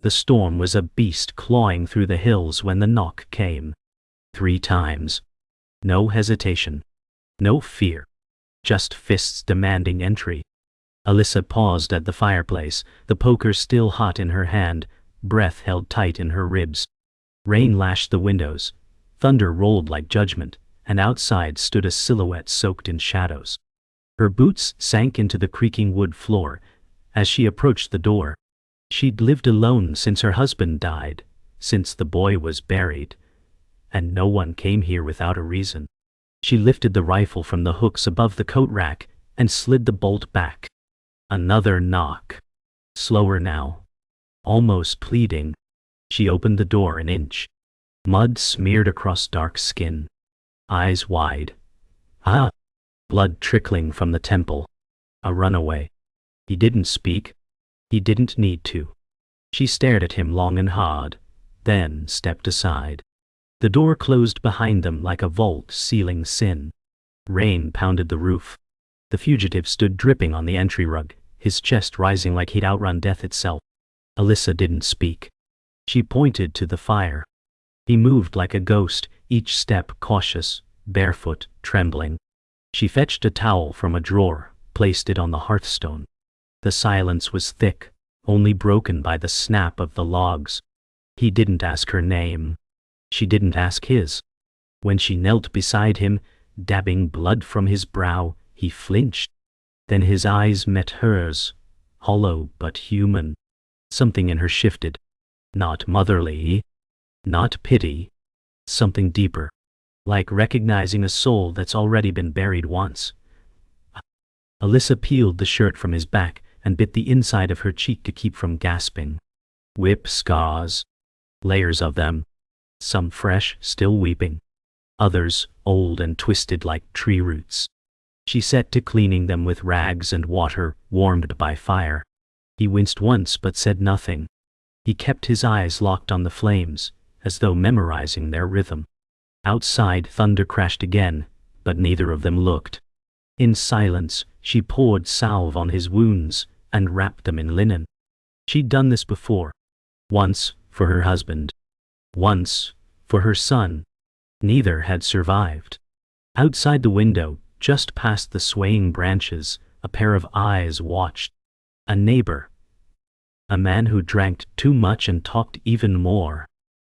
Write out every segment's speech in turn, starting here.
The storm was a beast clawing through the hills when the knock came. 3 times. No hesitation. No fear. Just fists demanding entry. Alyssa paused at the fireplace, the poker still hot in her hand, breath held tight in her ribs. Rain lashed the windows. Thunder rolled like judgment, and outside stood a silhouette soaked in shadows. Her boots sank into the creaking wood floor as she approached the door. She'd lived alone since her husband died, since the boy was buried, and no one came here without a reason. She lifted the rifle from the hooks above the coat rack and slid the bolt back. Another knock. Slower now. Almost pleading. She opened the door an inch. Mud smeared across dark skin. Eyes wide. Ah! Blood trickling from the temple. A runaway. He didn't speak. He didn't need to. She stared at him long and hard, then stepped aside. The door closed behind them like a vault sealing sin. Rain pounded the roof. The fugitive stood dripping on the entry rug, his chest rising like he'd outrun death itself. Alyssa didn't speak. She pointed to the fire. He moved like a ghost, each step cautious, barefoot, trembling. She fetched a towel from a drawer, placed it on the hearthstone. The silence was thick, only broken by the snap of the logs. He didn't ask her name. She didn't ask his. When she knelt beside him, dabbing blood from his brow, he flinched. Then his eyes met hers, hollow but human. Something in her shifted. Not motherly, not pity. Something deeper. Like recognizing a soul that's already been buried once. Alyssa peeled the shirt from his back and bit the inside of her cheek to keep from gasping. Whip scars. Layers of them. Some fresh, still weeping. Others, old and twisted like tree roots. She set to cleaning them with rags and water, warmed by fire. He winced once but said nothing. He kept his eyes locked on the flames, as though memorizing their rhythm. Outside thunder crashed again, but neither of them looked. In silence, she poured salve on his wounds and wrapped them in linen. She'd done this before. Once, for her husband. Once, for her son. Neither had survived. Outside the window, just past the swaying branches, a pair of eyes watched. A neighbor. A man who drank too much and talked even more.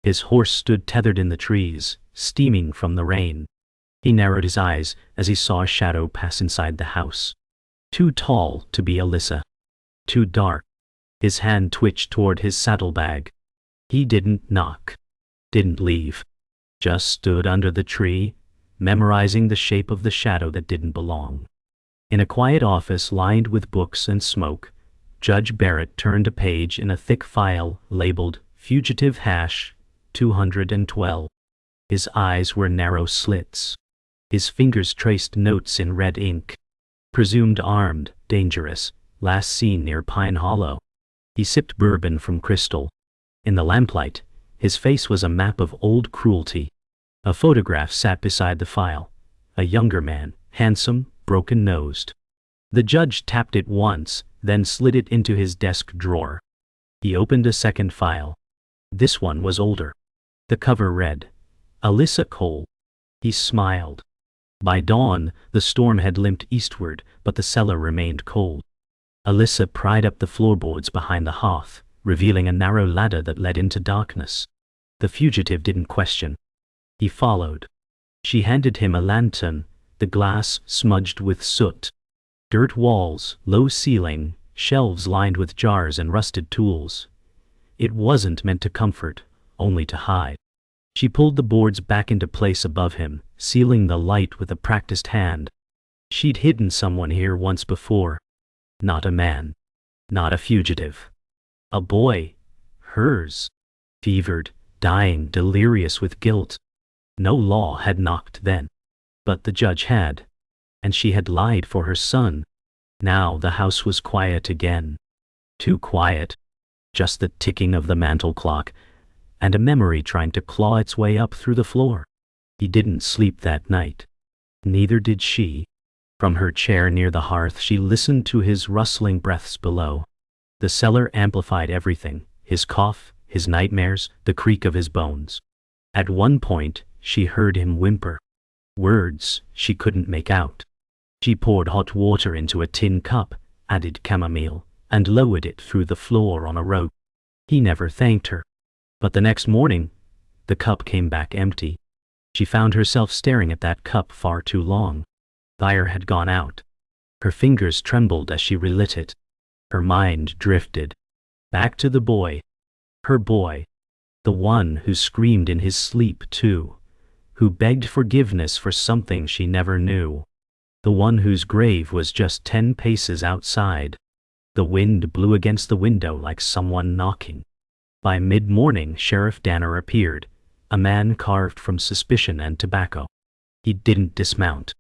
His horse stood tethered in the trees, steaming from the rain. He narrowed his eyes as he saw a shadow pass inside the house. Too tall to be Alyssa. Too dark. His hand twitched toward his saddlebag. He didn't knock. Didn't leave. Just stood under the tree, memorizing the shape of the shadow that didn't belong. In a quiet office lined with books and smoke, Judge Barrett turned a page in a thick file labeled Fugitive Hash 212. His eyes were narrow slits. His fingers traced notes in red ink. Presumed armed, dangerous, last seen near Pine Hollow. He sipped bourbon from crystal. In the lamplight, his face was a map of old cruelty. A photograph sat beside the file. A younger man, handsome, broken-nosed. The judge tapped it once, then slid it into his desk drawer. He opened a second file. This one was older. The cover read, Alyssa Cole. He smiled. By dawn, the storm had limped eastward, but the cellar remained cold. Alyssa pried up the floorboards behind the hearth, revealing a narrow ladder that led into darkness. The fugitive didn't question. He followed. She handed him a lantern, the glass smudged with soot. Dirt walls, low ceiling, shelves lined with jars and rusted tools. It wasn't meant to comfort, only to hide. She pulled the boards back into place above him, sealing the light with a practiced hand. She'd hidden someone here once before. Not a man. Not a fugitive. A boy. Hers. Fevered, dying, delirious with guilt. No law had knocked then. But the judge had. And she had lied for her son. Now the house was quiet again. Too quiet. Just the ticking of the mantel clock, and a memory trying to claw its way up through the floor. He didn't sleep that night. Neither did she. From her chair near the hearth she listened to his rustling breaths below. The cellar amplified everything, his cough, his nightmares, the creak of his bones. At one point, she heard him whimper. Words she couldn't make out. She poured hot water into a tin cup, added chamomile, and lowered it through the floor on a rope. He never thanked her. But the next morning, the cup came back empty. She found herself staring at that cup far too long. Fire had gone out. Her fingers trembled as she relit it. Her mind drifted. Back to the boy. Her boy. The one who screamed in his sleep too. Who begged forgiveness for something she never knew. The one whose grave was just 10 paces outside. The wind blew against the window like someone knocking. By mid-morning, Sheriff Danner appeared, a man carved from suspicion and tobacco. He didn't dismount.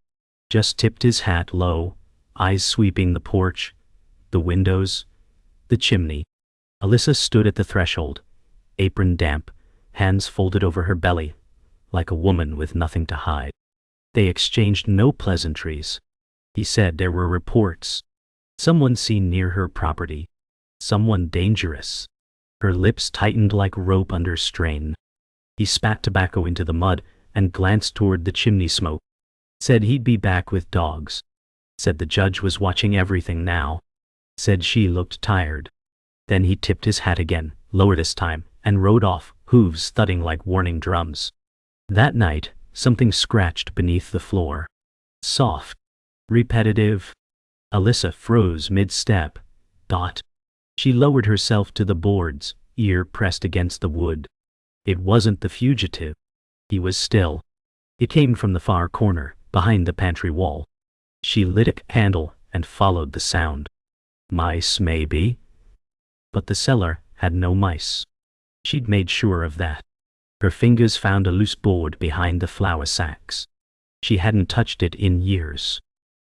Just tipped his hat low, eyes sweeping the porch, the windows, the chimney. Alyssa stood at the threshold, apron damp, hands folded over her belly, like a woman with nothing to hide. They exchanged no pleasantries. He said there were reports. Someone seen near her property. Someone dangerous. Her lips tightened like rope under strain. He spat tobacco into the mud and glanced toward the chimney smoke. Said he'd be back with dogs. Said the judge was watching everything now. Said she looked tired. Then he tipped his hat again, lower this time, and rode off, hooves thudding like warning drums. That night, something scratched beneath the floor. Soft. Repetitive. Alyssa froze mid-step. Dot. She lowered herself to the boards, ear pressed against the wood. It wasn't the fugitive. He was still. It came from the far corner, behind the pantry wall. She lit a candle and followed the sound. Mice, maybe? But the cellar had no mice. She'd made sure of that. Her fingers found a loose board behind the flour sacks. She hadn't touched it in years.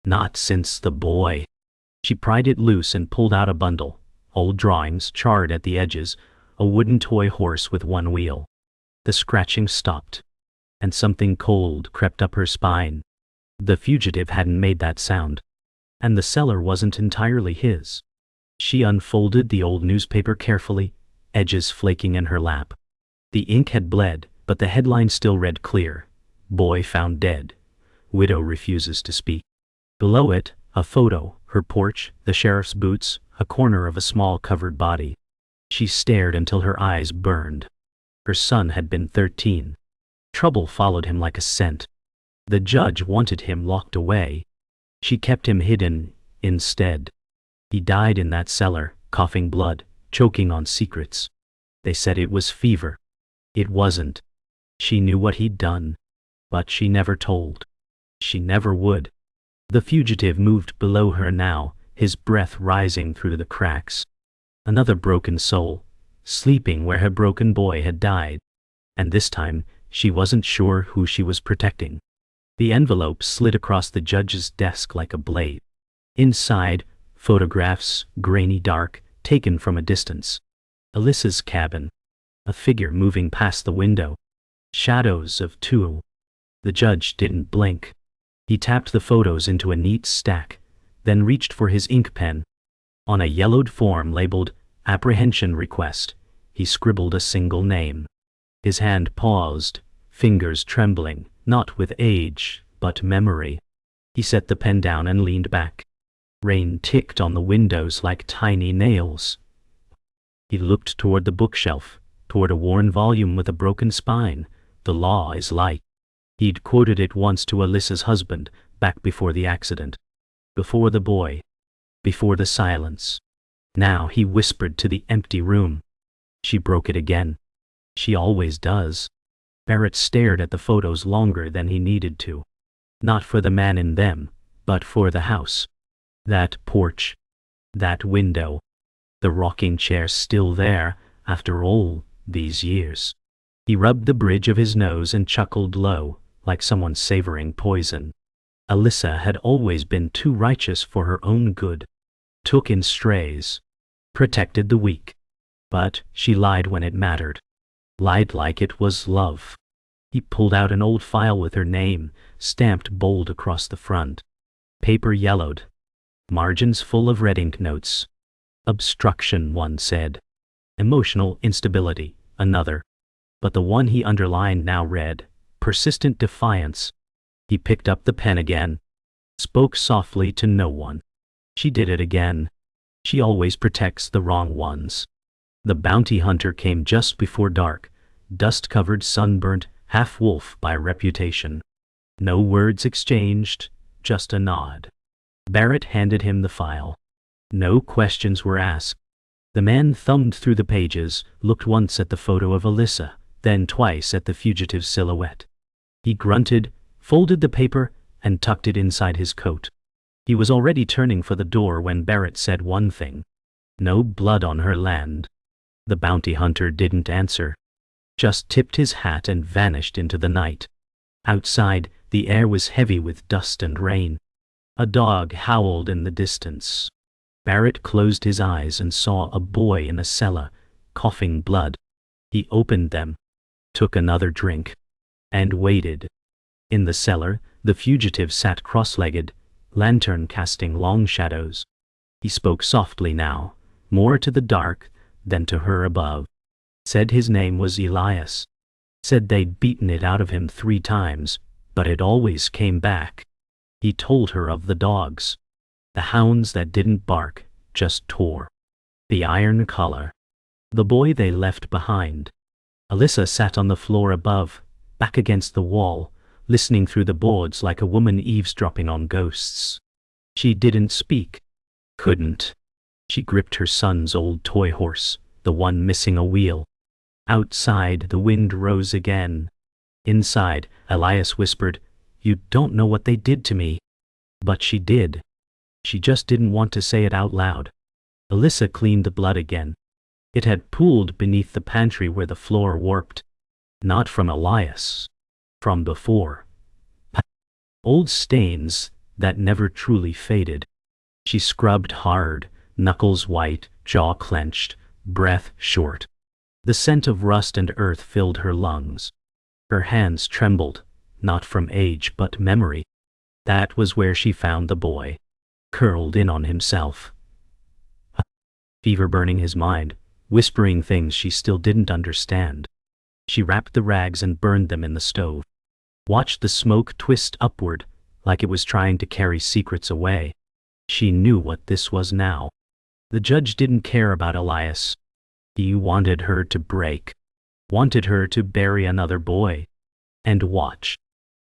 Not since the boy. She pried it loose and pulled out a bundle. Old drawings, charred at the edges, a wooden toy horse with one wheel. The scratching stopped, and something cold crept up her spine. The fugitive hadn't made that sound, and the cellar wasn't entirely his. She unfolded the old newspaper carefully, edges flaking in her lap. The ink had bled, but the headline still read clear. Boy found dead. Widow refuses to speak. Below it, a photo, her porch, the sheriff's boots, a corner of a small covered body. She stared until her eyes burned. Her son had been 13. Trouble followed him like a scent. The judge wanted him locked away. She kept him hidden, instead. He died in that cellar, coughing blood, choking on secrets. They said it was fever. It wasn't. She knew what he'd done. But she never told. She never would. The fugitive moved below her now, his breath rising through the cracks. Another broken soul, sleeping where her broken boy had died. And this time, she wasn't sure who she was protecting. The envelope slid across the judge's desk like a blade. Inside, photographs, grainy dark, taken from a distance. Alyssa's cabin. A figure moving past the window. Shadows of two. The judge didn't blink. He tapped the photos into a neat stack, then reached for his ink pen. On a yellowed form labeled Apprehension Request, he scribbled a single name. His hand paused, fingers trembling, not with age, but memory. He set the pen down and leaned back. Rain ticked on the windows like tiny nails. He looked toward the bookshelf, toward a worn volume with a broken spine. The Law is Light. He'd quoted it once to Alyssa's husband, back before the accident. Before the boy. Before the silence. Now he whispered to the empty room. She broke it again. She always does. Barrett stared at the photos longer than he needed to. Not for the man in them, but for the house. That porch. That window. The rocking chair still there, after all these years. He rubbed the bridge of his nose and chuckled low, like someone savoring poison. Alyssa had always been too righteous for her own good. Took in strays. Protected the weak. But she lied when it mattered. Lied like it was love. He pulled out an old file with her name, stamped bold across the front. Paper yellowed. Margins full of red ink notes. Obstruction, one said. Emotional instability, another. But the one he underlined now read, persistent defiance. He picked up the pen again. Spoke softly to no one. She did it again. She always protects the wrong ones. The bounty hunter came just before dark, dust-covered, sunburnt, half-wolf by reputation. No words exchanged, just a nod. Barrett handed him the file. No questions were asked. The man thumbed through the pages, looked once at the photo of Alyssa, then twice at the fugitive's silhouette. He grunted, folded the paper, and tucked it inside his coat. He was already turning for the door when Barrett said one thing. No blood on her land. The bounty hunter didn't answer. Just tipped his hat and vanished into the night. Outside, the air was heavy with dust and rain. A dog howled in the distance. Barrett closed his eyes and saw a boy in a cellar, coughing blood. He opened them, took another drink, and waited. In the cellar, the fugitive sat cross-legged, lantern casting long shadows. He spoke softly now, more to the dark than to her above. Said his name was Elias. Said they'd beaten it out of him 3 times, but it always came back. He told her of the dogs. The hounds that didn't bark, just tore. The iron collar. The boy they left behind. Alyssa sat on the floor above, back against the wall, listening through the boards like a woman eavesdropping on ghosts. She didn't speak. Couldn't. She gripped her son's old toy horse, the one missing a wheel. Outside, the wind rose again. Inside, Elias whispered, "You don't know what they did to me." But she did. She just didn't want to say it out loud. Alyssa cleaned the blood again. It had pooled beneath the pantry where the floor warped. Not from Elias. From before. Old stains that never truly faded. She scrubbed hard, knuckles white, jaw clenched, breath short. The scent of rust and earth filled her lungs. Her hands trembled, not from age but memory. That was where she found the boy, curled in on himself. Fever burning his mind, whispering things she still didn't understand. She wrapped the rags and burned them in the stove. Watched the smoke twist upward, like it was trying to carry secrets away. She knew what this was now. The judge didn't care about Elias. He wanted her to break. Wanted her to bury another boy. And watch.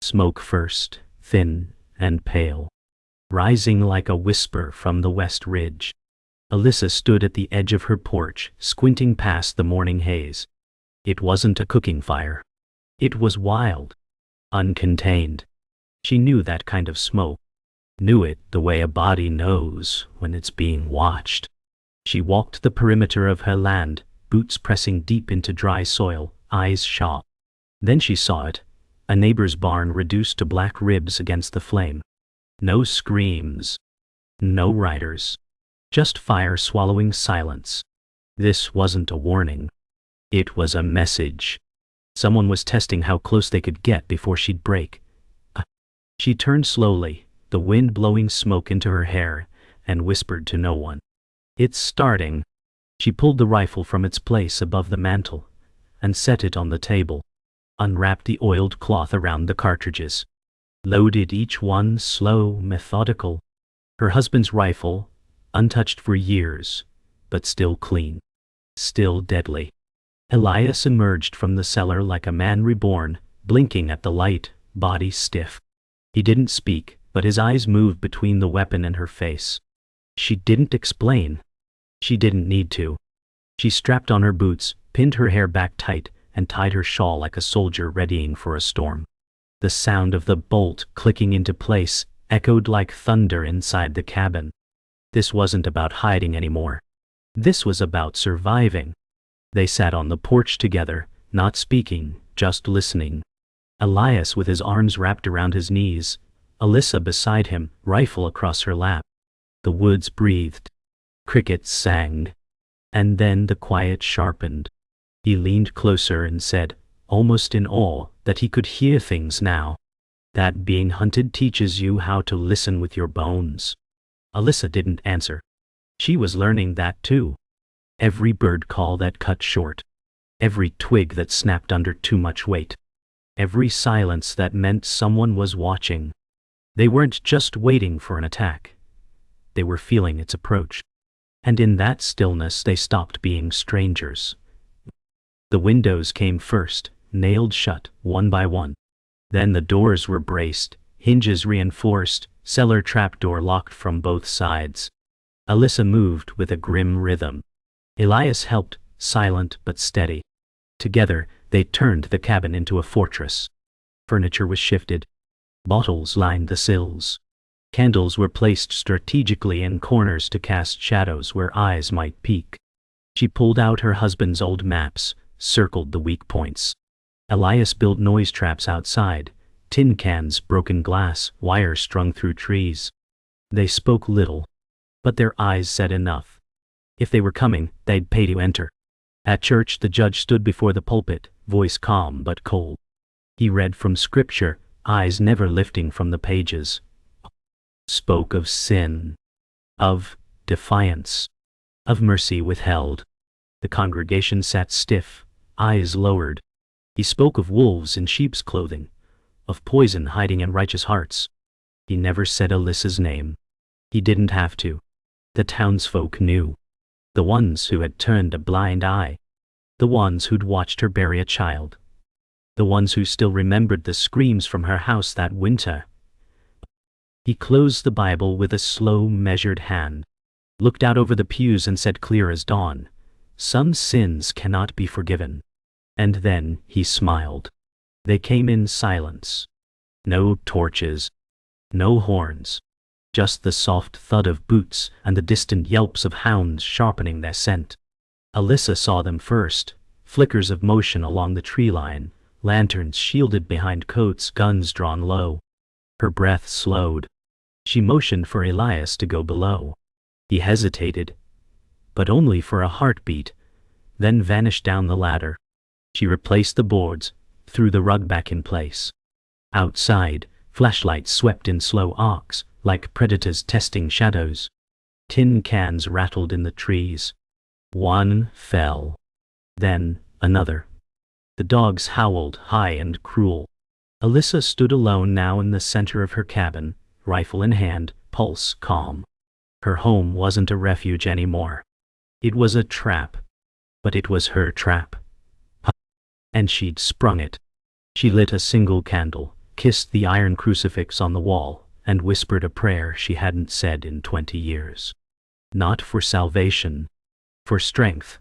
Smoke first, thin and pale. Rising like a whisper from the west ridge. Alyssa stood at the edge of her porch, squinting past the morning haze. It wasn't a cooking fire. It was wild. Uncontained. She knew that kind of smoke. Knew it the way a body knows when it's being watched. She walked the perimeter of her land, boots pressing deep into dry soil, eyes shot. Then she saw it, a neighbor's barn reduced to black ribs against the flame. No screams. No riders. Just fire swallowing silence. This wasn't a warning. It was a message. Someone was testing how close they could get before she'd break. She turned slowly, the wind blowing smoke into her hair, and whispered to no one. "It's starting." She pulled the rifle from its place above the mantel and set it on the table. Unwrapped the oiled cloth around the cartridges. Loaded each one slow, methodical. Her husband's rifle, untouched for years, but still clean. Still deadly. Elias emerged from the cellar like a man reborn, blinking at the light, body stiff. He didn't speak, but his eyes moved between the weapon and her face. She didn't explain. She didn't need to. She strapped on her boots, pinned her hair back tight, and tied her shawl like a soldier readying for a storm. The sound of the bolt clicking into place echoed like thunder inside the cabin. This wasn't about hiding anymore. This was about surviving. They sat on the porch together, not speaking, just listening. Elias with his arms wrapped around his knees, Alyssa beside him, rifle across her lap. The woods breathed. Crickets sang. And then the quiet sharpened. He leaned closer and said, almost in awe, that he could hear things now. That being hunted teaches you how to listen with your bones. Alyssa didn't answer. She was learning that too. Every bird call that cut short. Every twig that snapped under too much weight. Every silence that meant someone was watching. They weren't just waiting for an attack. They were feeling its approach. And in that stillness they stopped being strangers. The windows came first, nailed shut, one by one. Then the doors were braced, hinges reinforced, cellar trapdoor locked from both sides. Alyssa moved with a grim rhythm. Elias helped, silent but steady. Together, they turned the cabin into a fortress. Furniture was shifted. Bottles lined the sills. Candles were placed strategically in corners to cast shadows where eyes might peek. She pulled out her husband's old maps, circled the weak points. Elias built noise traps outside, tin cans, broken glass, wires strung through trees. They spoke little, but their eyes said enough. If they were coming, they'd pay to enter. At church, the judge stood before the pulpit, voice calm but cold. He read from scripture, eyes never lifting from the pages. Spoke of sin, of defiance, of mercy withheld. The congregation sat stiff, eyes lowered. He spoke of wolves in sheep's clothing, of poison hiding in righteous hearts. He never said Alyssa's name. He didn't have to. The townsfolk knew. The ones who had turned a blind eye. The ones who'd watched her bury a child. The ones who still remembered the screams from her house that winter. He closed the Bible with a slow, measured hand, looked out over the pews and said clear as dawn, "Some sins cannot be forgiven." And then he smiled. They came in silence. No torches, no horns, just the soft thud of boots and the distant yelps of hounds sharpening their scent. Alyssa saw them first, flickers of motion along the tree line, lanterns shielded behind coats, guns drawn low. Her breath slowed. She motioned for Elias to go below. He hesitated, but only for a heartbeat, then vanished down the ladder. She replaced the boards, threw the rug back in place. Outside, flashlights swept in slow arcs, like predators testing shadows. Tin cans rattled in the trees. One fell. Then another. The dogs howled, high and cruel. Alyssa stood alone now in the center of her cabin, rifle in hand, pulse calm. Her home wasn't a refuge anymore. It was a trap. But it was her trap. And she'd sprung it. She lit a single candle, kissed the iron crucifix on the wall, and whispered a prayer she hadn't said in 20 years. Not for salvation, for strength.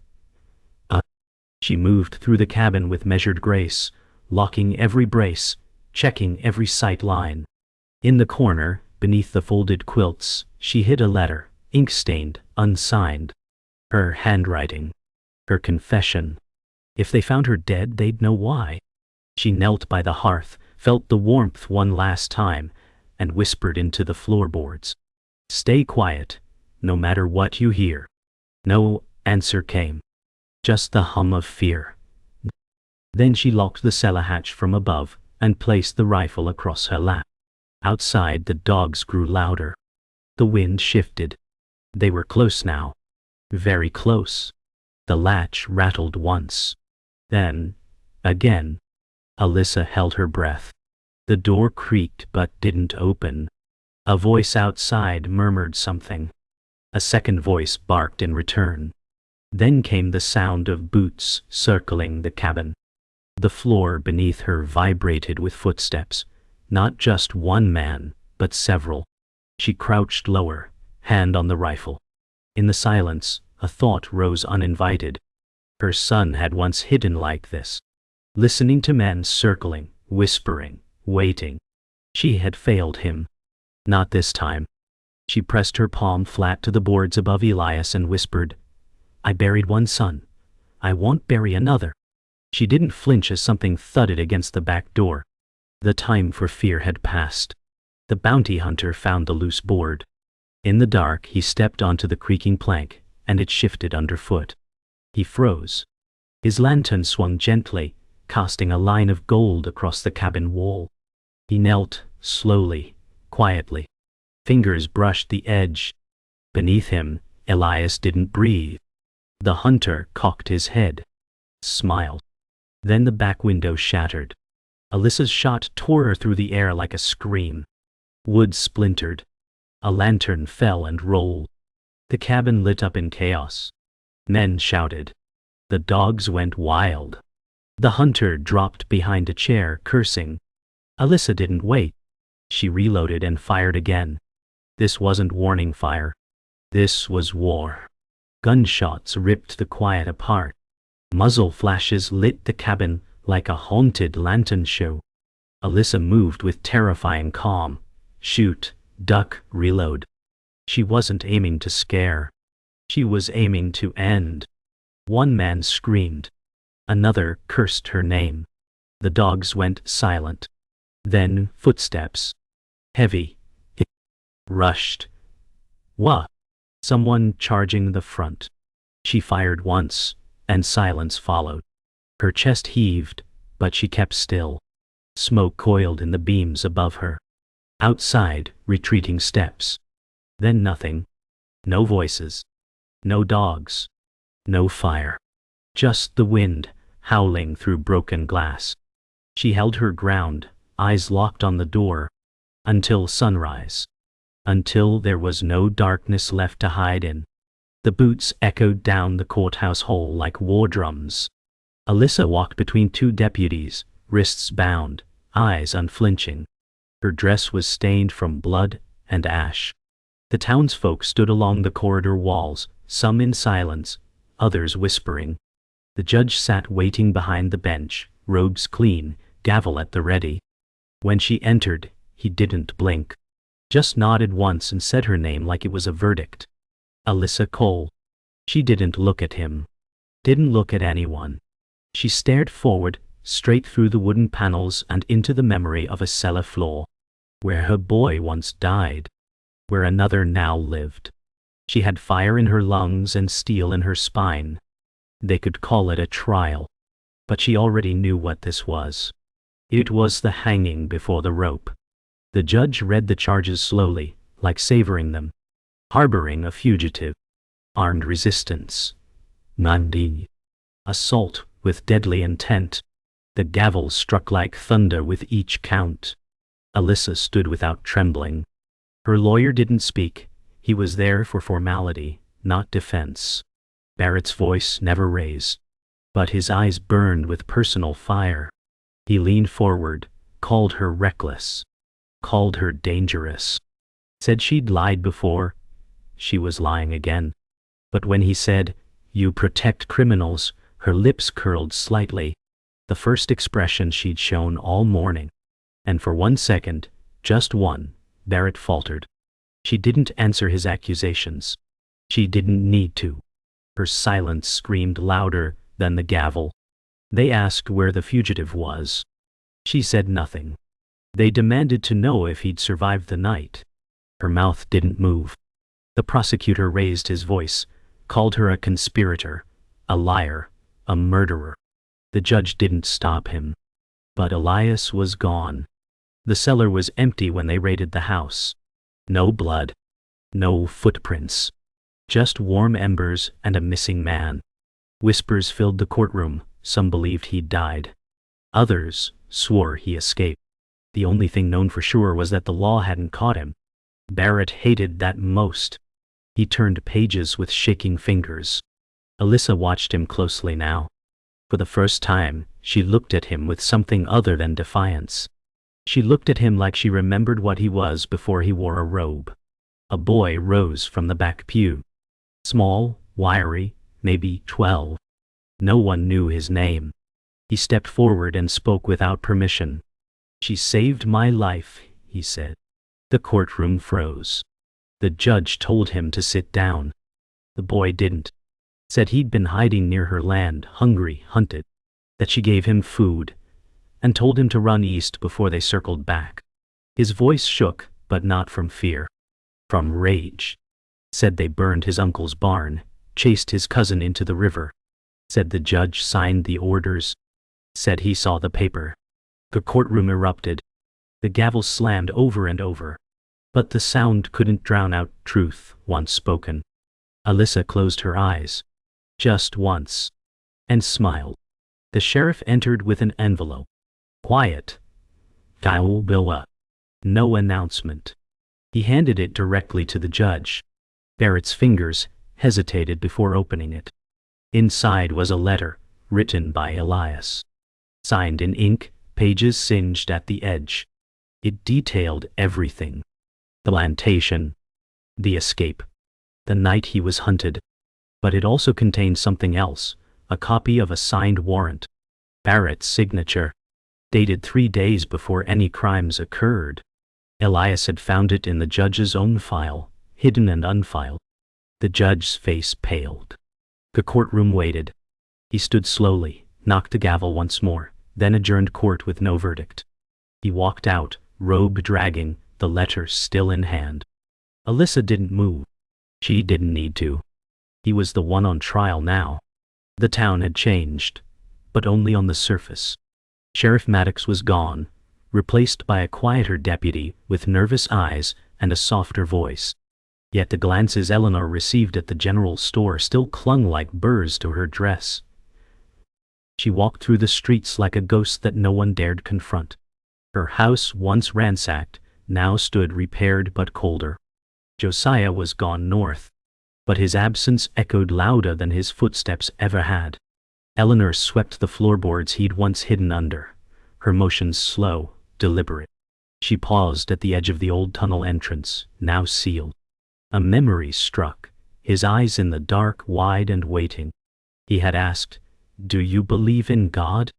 She moved through the cabin with measured grace, locking every brace, checking every sight line. In the corner, beneath the folded quilts, she hid a letter, ink-stained, unsigned. Her handwriting. Her confession. If they found her dead, they'd know why. She knelt by the hearth, felt the warmth one last time, and whispered into the floorboards. "Stay quiet, no matter what you hear." No answer came. Just the hum of fear. Then she locked the cellar hatch from above and placed the rifle across her lap. Outside, the dogs grew louder. The wind shifted. They were close now. Very close. The latch rattled once. Then, again. Alyssa held her breath. The door creaked but didn't open. A voice outside murmured something. A second voice barked in return. Then came the sound of boots circling the cabin. The floor beneath her vibrated with footsteps, not just one man, but several. She crouched lower, hand on the rifle. In the silence, a thought rose uninvited. Her son had once hidden like this, listening to men circling, whispering, waiting. She had failed him. Not this time. She pressed her palm flat to the boards above Elias and whispered, "I buried one son. I won't bury another." She didn't flinch as something thudded against the back door. The time for fear had passed. The bounty hunter found the loose board. In the dark, he stepped onto the creaking plank, and it shifted underfoot. He froze. His lantern swung gently, casting a line of gold across the cabin wall. He knelt, slowly, quietly. Fingers brushed the edge. Beneath him, Elias didn't breathe. The hunter cocked his head, smiled. Then the back window shattered. Alyssa's shot tore her through the air like a scream. Wood splintered. A lantern fell and rolled. The cabin lit up in chaos. Men shouted. The dogs went wild. The hunter dropped behind a chair, cursing. Alyssa didn't wait. She reloaded and fired again. This wasn't warning fire. This was war. Gunshots ripped the quiet apart. Muzzle flashes lit the cabin like a haunted lantern show. Alyssa moved with terrifying calm. Shoot, duck, reload. She wasn't aiming to scare. She was aiming to end. One man screamed. Another cursed her name. The dogs went silent. Then footsteps. Heavy. It rushed. What? Someone charging the front. She fired once, and silence followed. Her chest heaved, but she kept still. Smoke coiled in the beams above her. Outside, retreating steps. Then nothing. No voices. No dogs. No fire. Just the wind, howling through broken glass. She held her ground, eyes locked on the door, until sunrise. Until there was no darkness left to hide in. The boots echoed down the courthouse hall like war drums. Alyssa walked between two deputies, wrists bound, eyes unflinching. Her dress was stained from blood and ash. The townsfolk stood along the corridor walls, some in silence, others whispering. The judge sat waiting behind the bench, robes clean, gavel at the ready. When she entered, he didn't blink. Just nodded once and said her name like it was a verdict. Alyssa Cole. She didn't look at him. Didn't look at anyone. She stared forward, straight through the wooden panels and into the memory of a cellar floor. Where her boy once died. Where another now lived. She had fire in her lungs and steel in her spine. They could call it a trial. But she already knew what this was. It was the hanging before the rope. The judge read the charges slowly, like savoring them. Harboring a fugitive. Armed resistance. Mandi. Assault with deadly intent. The gavel struck like thunder with each count. Alyssa stood without trembling. Her lawyer didn't speak. He was there for formality, not defense. Barrett's voice never raised. But his eyes burned with personal fire. He leaned forward, called her reckless. Called her dangerous. Said she'd lied before. She was lying again. But when he said, "You protect criminals," her lips curled slightly. The first expression she'd shown all morning. And for 1 second, just one, Barrett faltered. She didn't answer his accusations. She didn't need to. Her silence screamed louder than the gavel. They asked where the fugitive was. She said nothing. They demanded to know if he'd survived the night. Her mouth didn't move. The prosecutor raised his voice, called her a conspirator, a liar, a murderer. The judge didn't stop him. But Elias was gone. The cellar was empty when they raided the house. No blood. No footprints. Just warm embers and a missing man. Whispers filled the courtroom. Some believed he'd died. Others swore he escaped. The only thing known for sure was that the law hadn't caught him. Barrett hated that most. He turned pages with shaking fingers. Alyssa watched him closely now. For the first time, she looked at him with something other than defiance. She looked at him like she remembered what he was before he wore a robe. A boy rose from the back pew. Small, wiry, maybe 12. No one knew his name. He stepped forward and spoke without permission. "She saved my life," he said. The courtroom froze. The judge told him to sit down. The boy didn't. Said he'd been hiding near her land, hungry, hunted. That she gave him food, and told him to run east before they circled back. His voice shook, but not from fear. From rage. Said they burned his uncle's barn, chased his cousin into the river. Said the judge signed the orders. Said he saw the paper. The courtroom erupted. The gavel slammed over and over. But the sound couldn't drown out truth once spoken. Alyssa closed her eyes. Just once. And smiled. The sheriff entered with an envelope. Quiet. Gaulbilla. No announcement. He handed it directly to the judge. Barrett's fingers hesitated before opening it. Inside was a letter, written by Elias. Signed in ink, pages singed at the edge. It detailed everything. The plantation. The escape. The night he was hunted. But it also contained something else, a copy of a signed warrant. Barrett's signature. Dated 3 days before any crimes occurred. Elias had found it in the judge's own file, hidden and unfiled. The judge's face paled. The courtroom waited. He stood slowly, knocked the gavel once more, then adjourned court with no verdict. He walked out, robe dragging, the letter still in hand. Alyssa didn't move. She didn't need to. He was the one on trial now. The town had changed, but only on the surface. Sheriff Maddox was gone, replaced by a quieter deputy with nervous eyes and a softer voice. Yet the glances Eleanor received at the general store still clung like burrs to her dress. She walked through the streets like a ghost that no one dared confront. Her house, once ransacked, now stood repaired but colder. Josiah was gone north, but his absence echoed louder than his footsteps ever had. Eleanor swept the floorboards he'd once hidden under, her motions slow, deliberate. She paused at the edge of the old tunnel entrance, now sealed. A memory struck, his eyes in the dark, wide and waiting. He had asked, "Do you believe in God?"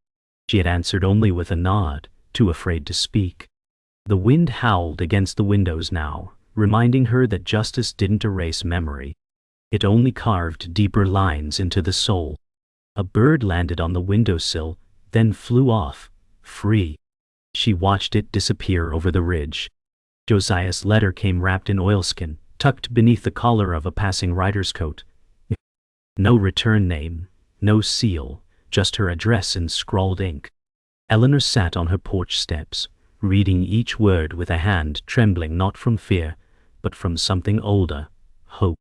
She had answered only with a nod, too afraid to speak. The wind howled against the windows now, reminding her that justice didn't erase memory. It only carved deeper lines into the soul. A bird landed on the windowsill, then flew off, free. She watched it disappear over the ridge. Josiah's letter came wrapped in oilskin, tucked beneath the collar of a passing rider's coat. No return name, no seal, just her address in scrawled ink. Eleanor sat on her porch steps, reading each word with a hand trembling not from fear, but from something older, hope.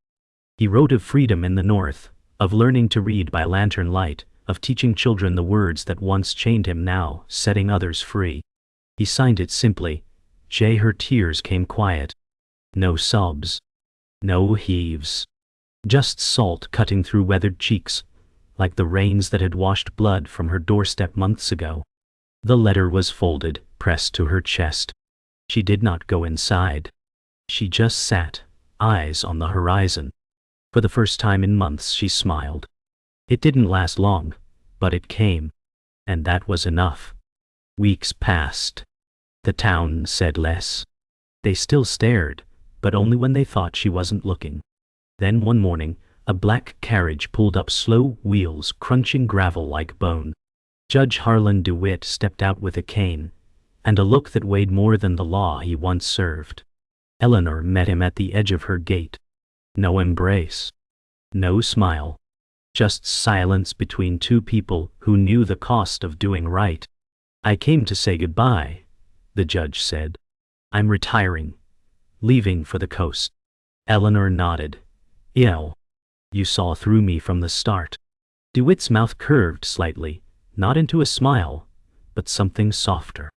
He wrote of freedom in the North, of learning to read by lantern light, of teaching children the words that once chained him now, setting others free. He signed it simply, J. Her tears came quiet. No sobs. No heaves. Just salt cutting through weathered cheeks, like the rains that had washed blood from her doorstep months ago. The letter was folded, pressed to her chest. She did not go inside. She just sat, eyes on the horizon. For the first time in months she smiled. It didn't last long, but it came, and that was enough. Weeks passed. The town said less. They still stared, but only when they thought she wasn't looking. Then one morning, a black carriage pulled up, slow wheels crunching gravel like bone. Judge Harlan DeWitt stepped out with a cane, and a look that weighed more than the law he once served. Eleanor met him at the edge of her gate. No embrace. No smile. Just silence between two people who knew the cost of doing right. "I came to say goodbye," the judge said. "I'm retiring. Leaving for the coast." Eleanor nodded. You saw through me from the start." DeWitt's mouth curved slightly, not into a smile, but something softer.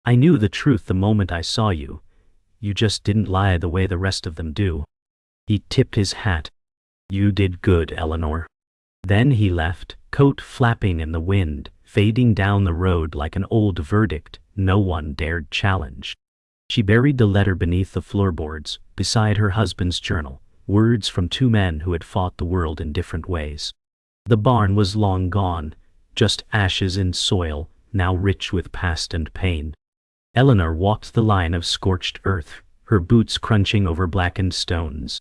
"I knew the truth the moment I saw you. You just didn't lie the way the rest of them do." He tipped his hat. "You did good, Eleanor." Then he left, coat flapping in the wind, fading down the road like an old verdict no one dared challenge. She buried the letter beneath the floorboards, beside her husband's journal, words from two men who had fought the world in different ways. The barn was long gone, just ashes in soil, now rich with past and pain. Eleanor walked the line of scorched earth, her boots crunching over blackened stones.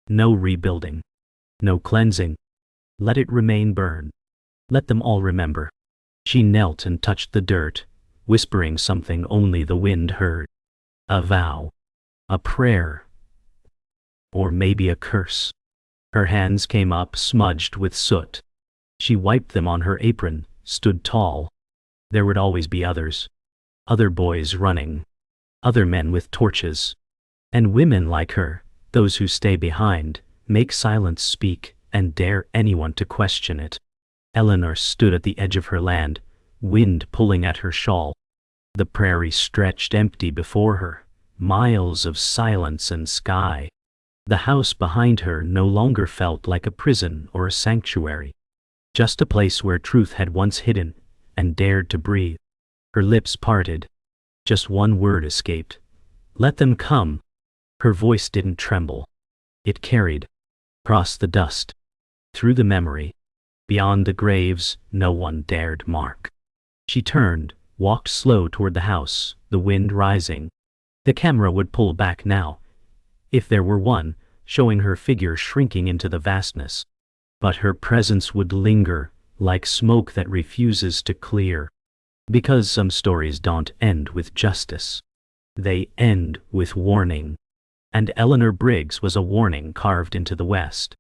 No rebuilding. No cleansing. Let it remain burned. Let them all remember. She knelt and touched the dirt, whispering something only the wind heard. A vow. A prayer. Or maybe a curse. Her hands came up smudged with soot. She wiped them on her apron, stood tall. There would always be others. Other boys running. Other men with torches. And women like her, those who stay behind, make silence speak, and dare anyone to question it. Eleanor stood at the edge of her land, wind pulling at her shawl. The prairie stretched empty before her, miles of silence and sky. The house behind her no longer felt like a prison or a sanctuary, just a place where truth had once hidden and dared to breathe. Her lips parted. Just one word escaped. "Let them come." Her voice didn't tremble. It carried, across the dust, through the memory, beyond the graves no one dared mark. She turned, walked slow toward the house, the wind rising. The camera would pull back now, if there were one, showing her figure shrinking into the vastness. But her presence would linger, like smoke that refuses to clear. Because some stories don't end with justice. They end with warning. And Eleanor Briggs was a warning carved into the West.